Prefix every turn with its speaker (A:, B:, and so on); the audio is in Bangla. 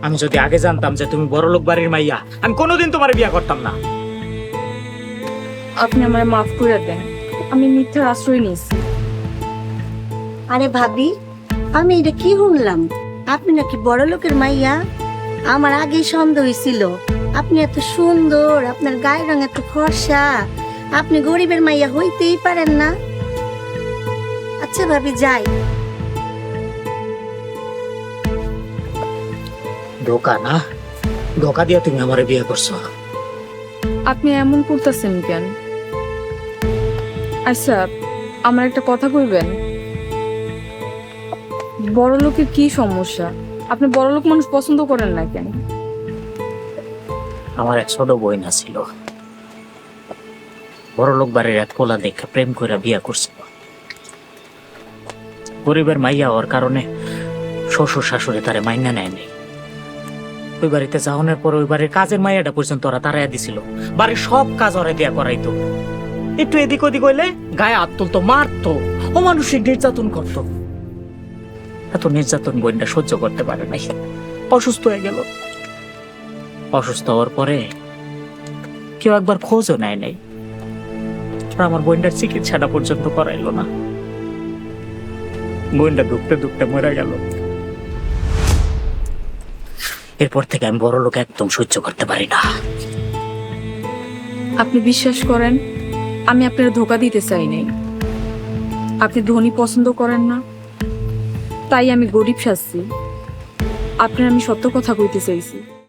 A: আমি যদি আগে জানতাম যে তুমি বড়লোক বাড়ির মাইয়া, আমি কোনোদিন তোমার বিয়ে করতাম না।
B: আপনি আমায় মাফ করে দেন, আমি মিথ্যার আশ্রয় নিয়েছি।
C: আরে ভাবি, আমি এটা কি শুনলাম? আপনি নাকি বড় লোকের মাইয়া? আমার আগেই সন্দেহ হয়েছিল। আপনি এত সুন্দর, আপনার গায়ের রং এত ফর্সা, আপনি গরিবের মাইয়া হইতেই পারেন না। আচ্ছা ভাবি, যাই।
A: ধোকা না, ধোকা দিয়ে তুমি আমার বিয়ে করছো।
B: আপনি এমন করতেছেন কেন? আচ্ছা, আমার একটা কথা কইবেন? বড় লোকের কি সমস্যা? আপনি বড় লোক মানুষ পছন্দ করেন না কেন?
A: আমার এক ছোট বোন ছিল, বড়লোক বাড়ির এক পোলা দেখে প্রেম করে বিয়ে করছিল। গরিবের মাইয়া হওয়ার কারণে শ্বশুর শাশুড়ি তারে মাইনা নেয়নি। ওই বাড়িতে যাওয়ানোর পর ওই বাড়ির কাজের মাইয়াটা পর্যন্ত ওরা তারাইয়া দিছিল। বাড়ির সব কাজ ওরা দিয়া করাইতো। একটু এদিক ওদিক হইলে গায়ে হাত তুলতো, মারতো, অমানুষিক নির্যাতন করতো। এত নির্যাতন বোনটা সহ্য করতে পারে নাই, অসুস্থ হয়ে গেল। অসুস্থ হওয়ার পরে কেউ একবার খোঁজও নেয় নাই। আর আমার বোনটার চিকিৎসাটা পর্যন্ত করাইলো না। বোনটা দুঃখতে দুঃখতে মরে গেল। এরপর থেকে আমি বড় লোক একদম সহ্য করতে পারি না।
B: আপনি বিশ্বাস করেন, আমি আপনার ধোকা দিতে চাই নাই। আপনি ধনী পছন্দ করেন না, তাই আমি গরিব সাজছি। আপনার আমি সত্য কথা কইতে চাইছি।